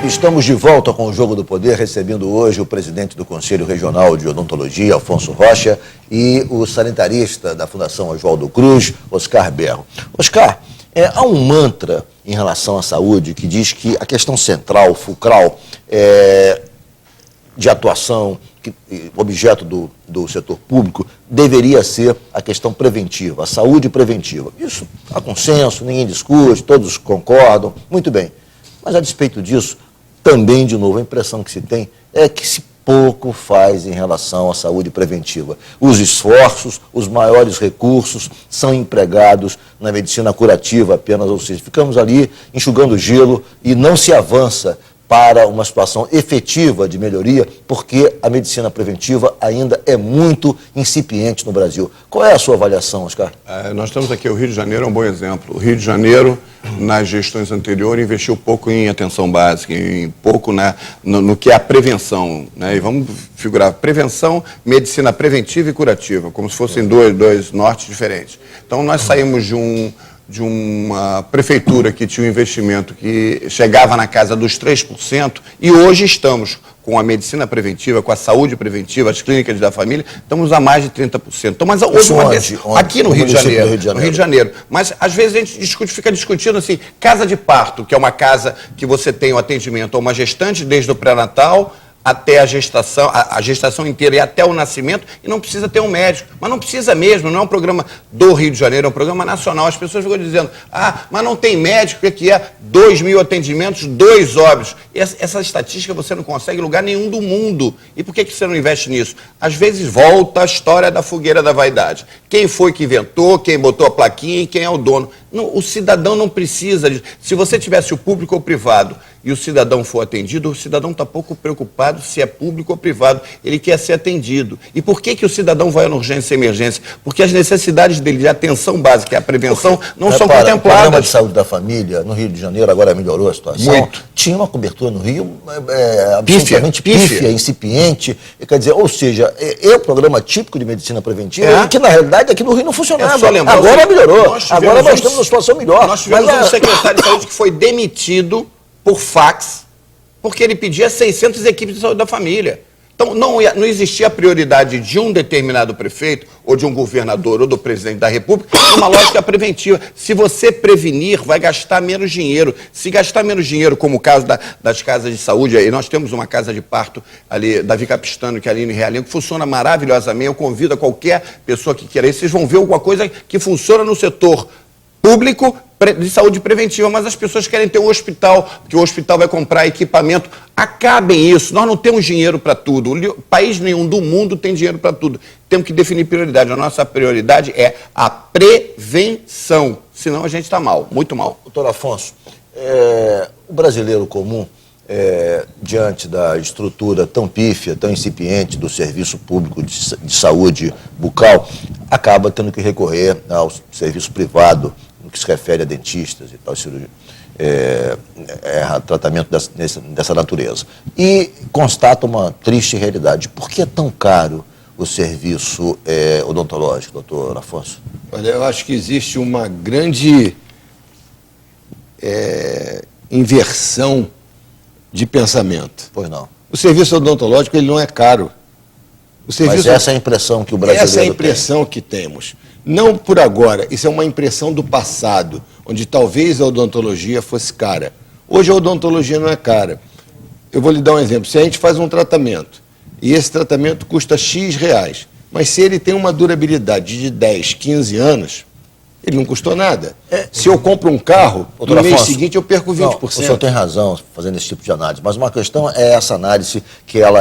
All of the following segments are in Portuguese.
Estamos de volta com o Jogo do Poder, recebendo hoje o presidente do Conselho Regional de Odontologia, Afonso Rocha, e o sanitarista da Fundação Oswaldo Cruz, Oscar Berro. Oscar, há um mantra em relação à saúde que diz que a questão central, fulcral, de atuação, objeto do setor público, deveria ser a questão preventiva, a saúde preventiva. Isso há consenso, ninguém discute, todos concordam, muito bem. Mas, a despeito disso, também, de novo, a impressão que se tem é que se pouco faz em relação à saúde preventiva. Os esforços, os maiores recursos são empregados na medicina curativa apenas, ou seja, ficamos ali enxugando gelo e não se avança para uma situação efetiva de melhoria, porque a medicina preventiva ainda é muito incipiente no Brasil. Qual é a sua avaliação, Oscar? Nós estamos aqui, o Rio de Janeiro é um bom exemplo. O Rio de Janeiro, nas gestões anteriores, investiu pouco em atenção básica, pouco no que é a prevenção, né? E vamos figurar prevenção, medicina preventiva e curativa, como se fossem dois nortes diferentes. Então, nós saímos de uma prefeitura que tinha um investimento que chegava na casa dos 3%, e hoje estamos com a medicina preventiva, com a saúde preventiva, as clínicas da família, estamos a mais de 30%. Então, mas hoje aqui no Rio de Janeiro, no Rio de Janeiro. Mas às vezes a gente fica discutindo assim, casa de parto, que é uma casa que você tem o atendimento a uma gestante desde o pré-natal até a gestação inteira e até o nascimento, e não precisa ter um médico. Mas não precisa mesmo, não é um programa do Rio de Janeiro, é um programa nacional. As pessoas ficam dizendo, mas não tem médico, o que é 2.000 atendimentos, 2 óbitos. Essa estatística você não consegue em lugar nenhum do mundo. E por que você não investe nisso? Às vezes volta a história da fogueira da vaidade. Quem foi que inventou, quem botou a plaquinha e quem é o dono. Não, o cidadão não precisa disso. Se você tivesse o público ou o privado e o cidadão for atendido, o cidadão está pouco preocupado se é público ou privado. Ele quer ser atendido. E por que o cidadão vai na urgência e emergência? Porque as necessidades dele de atenção básica e a prevenção não são contempladas. O programa de saúde da família no Rio de Janeiro agora melhorou a situação. Muito. Tinha uma cobertura no Rio absolutamente pífia, incipiente. Quer dizer, ou seja, é um programa típico de medicina preventiva, que na realidade aqui no Rio não funcionava. Agora melhorou. Agora nós estamos numa situação melhor. Nós tivemos um secretário de saúde que foi demitido por fax, porque ele pedia 600 equipes de saúde da família. Então, não existia a prioridade de um determinado prefeito, ou de um governador, ou do presidente da República, numa lógica preventiva. Se você prevenir, vai gastar menos dinheiro. Se gastar menos dinheiro, como o caso das casas de saúde, aí nós temos uma casa de parto ali, Davi Capistano, que é ali em Realengo, que funciona maravilhosamente. Eu convido a qualquer pessoa que queira ir, vocês vão ver alguma coisa que funciona no setor público de saúde preventiva, mas as pessoas querem ter um hospital, porque o hospital vai comprar equipamento. Acabem isso, nós não temos dinheiro para tudo, país nenhum do mundo tem dinheiro para tudo. Temos que definir prioridade, a nossa prioridade é a prevenção, senão a gente está mal, muito mal. Doutor Afonso, o brasileiro comum, diante da estrutura tão pífia, tão incipiente do serviço público de saúde bucal, acaba tendo que recorrer ao serviço privado, no que se refere a dentistas e tal, tratamento dessa natureza. E constata uma triste realidade. Por que é tão caro o serviço odontológico, doutor Afonso? Olha, eu acho que existe uma grande inversão de pensamento. Pois não. O serviço odontológico ele não é caro. Mas essa é a impressão que o brasileiro tem. Essa é a impressão que temos. Não por agora, isso é uma impressão do passado, onde talvez a odontologia fosse cara. Hoje a odontologia não é cara. Eu vou lhe dar um exemplo. Se a gente faz um tratamento, e esse tratamento custa X reais, mas se ele tem uma durabilidade de 10, 15 anos, ele não custou nada. Se eu compro um carro, no mês seguinte eu perco 20%. Não, o senhor tem razão fazendo esse tipo de análise, mas uma questão é essa análise que ela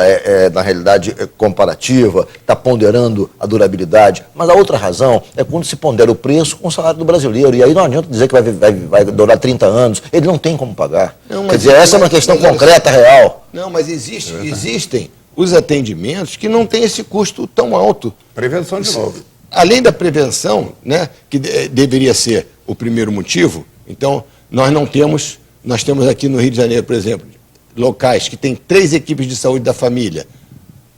na realidade, comparativa, está ponderando a durabilidade, mas a outra razão é quando se pondera o preço com o salário do brasileiro, e aí não adianta dizer que vai durar 30 anos, ele não tem como pagar. Não, quer dizer, essa é uma questão concreta, real. Não, mas existem os atendimentos que não têm esse custo tão alto. Prevenção de novo. Além da prevenção, né, que deveria ser o primeiro motivo, então nós temos aqui no Rio de Janeiro, por exemplo, locais que têm 3 equipes de saúde da família,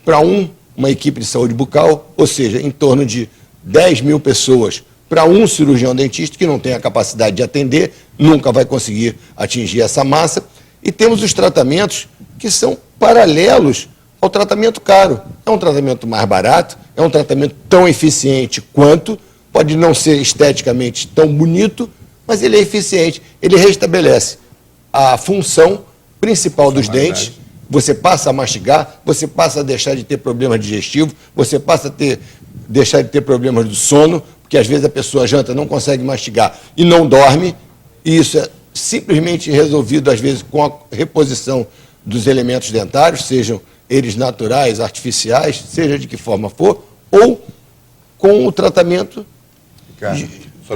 para uma equipe de saúde bucal, ou seja, em torno de 10.000 pessoas, para um cirurgião dentista que não tem a capacidade de atender, nunca vai conseguir atingir essa massa, E temos os tratamentos que são paralelos ao tratamento caro. É um tratamento mais barato, é um tratamento tão eficiente quanto, pode não ser esteticamente tão bonito, mas ele é eficiente, ele restabelece a função principal dos dentes, você passa a mastigar, você passa a deixar de ter problemas digestivos, você passa a deixar de ter problemas do sono, porque às vezes a pessoa janta, não consegue mastigar e não dorme, e isso é simplesmente resolvido, às vezes, com a reposição dos elementos dentários, sejam eles naturais, artificiais, seja de que forma for, ou com o tratamento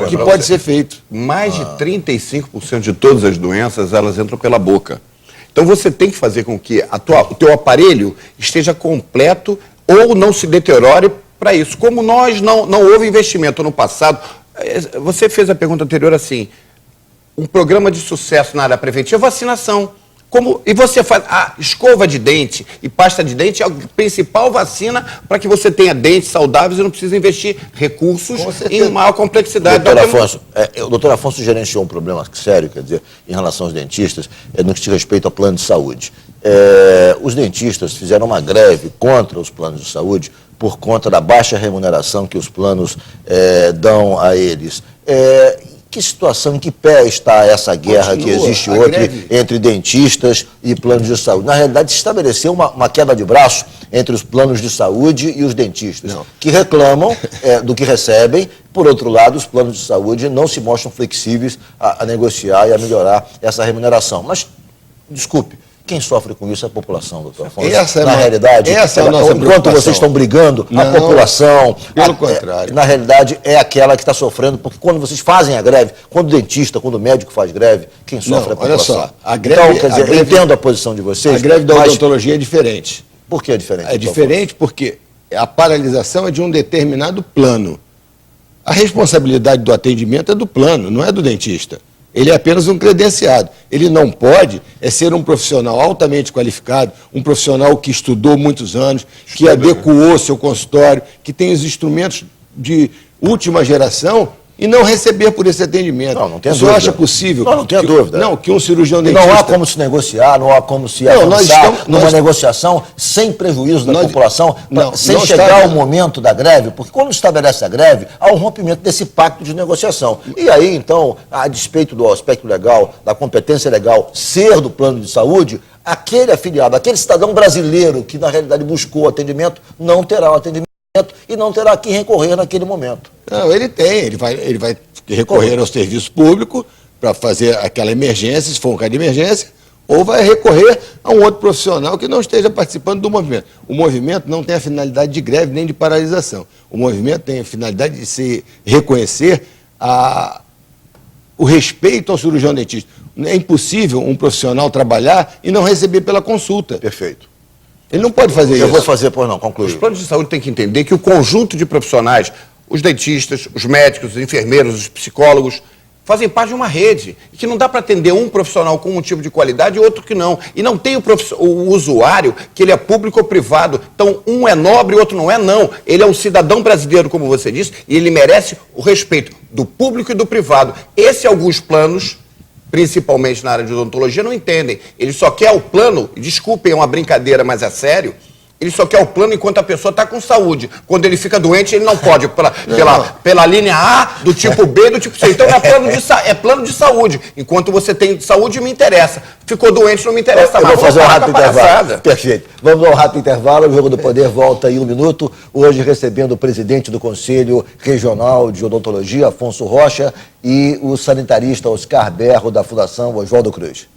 que pode ser feito. Mais de 35% de todas as doenças, elas entram pela boca. Então você tem que fazer com que o teu aparelho esteja completo ou não se deteriore para isso. Como nós não houve investimento no passado, você fez a pergunta anterior assim, um programa de sucesso na área preventiva é vacinação. E você faz a escova de dente e pasta de dente é a principal vacina para que você tenha dentes saudáveis e não precisa investir recursos em maior complexidade. O doutor Afonso gerenciou um problema sério, quer dizer, em relação aos dentistas, no que diz respeito ao plano de saúde. Os dentistas fizeram uma greve contra os planos de saúde por conta da baixa remuneração que os planos dão a eles. Que situação, em que pé está essa guerra que existe hoje entre dentistas e planos de saúde? Na realidade, se estabeleceu uma queda de braço entre os planos de saúde e os dentistas, que reclamam do que recebem. Por outro lado, os planos de saúde não se mostram flexíveis a negociar e a melhorar essa remuneração. Mas, desculpe, quem sofre com isso é a população, doutor Afonso. Na realidade, enquanto vocês estão brigando, a população, pelo contrário. Na realidade, é aquela que está sofrendo, porque quando vocês fazem a greve, quando o dentista, quando o médico faz greve, quem sofre é a população. Olha só, a greve, então, quer dizer, eu entendo a posição de vocês. A greve da odontologia é diferente. Por que é diferente? É diferente porque a paralisação é de um determinado plano. A responsabilidade do atendimento é do plano, não é do dentista. Ele é apenas um credenciado. Ele não pode ser um profissional altamente qualificado, um profissional que estudou muitos anos, que adequou seu consultório, que tem os instrumentos de última geração e não receber por esse atendimento. Não tem dúvida. Você acha possível? Não tenho dúvida. Não, que um cirurgião dentista... Não há como se negociar, não há como se avançar numa negociação sem prejuízo da população, sem chegar ao momento da greve, porque quando estabelece a greve, há um rompimento desse pacto de negociação. E aí, então, a despeito do aspecto legal, da competência legal, ser do plano de saúde, aquele afiliado, aquele cidadão brasileiro que, na realidade, buscou atendimento, não terá o atendimento e não terá que recorrer naquele momento. Não, ele vai recorrer ao serviço público para fazer aquela emergência, se for um caso de emergência, ou vai recorrer a um outro profissional que não esteja participando do movimento. O movimento não tem a finalidade de greve nem de paralisação. O movimento tem a finalidade de se reconhecer o respeito ao cirurgião dentista. É impossível um profissional trabalhar e não receber pela consulta. Perfeito. Ele não pode fazer isso. Eu vou fazer, pois não, concluir. Os planos de saúde têm que entender que o conjunto de profissionais, os dentistas, os médicos, os enfermeiros, os psicólogos, fazem parte de uma rede. E que não dá para atender um profissional com um tipo de qualidade e outro que não. E não tem o usuário que ele é público ou privado. Então, um é nobre e o outro não é, não. Ele é um cidadão brasileiro, como você disse, e ele merece o respeito do público e do privado. Alguns planos, principalmente na área de odontologia, não entendem. Ele só quer o plano, desculpem, é uma brincadeira, mas é sério, ele só quer o plano enquanto a pessoa está com saúde. Quando ele fica doente, ele não pode, pela linha A, do tipo B, do tipo C. Então é plano de saúde. Enquanto você tem saúde, me interessa. Ficou doente, não me interessa mais. Vou fazer um rápido intervalo. Perfeito. Vamos ao rápido intervalo. O Jogo do Poder volta em um minuto. Hoje recebendo o presidente do Conselho Regional de Odontologia, Afonso Rocha, e o sanitarista Oscar Berro, da Fundação Oswaldo Cruz.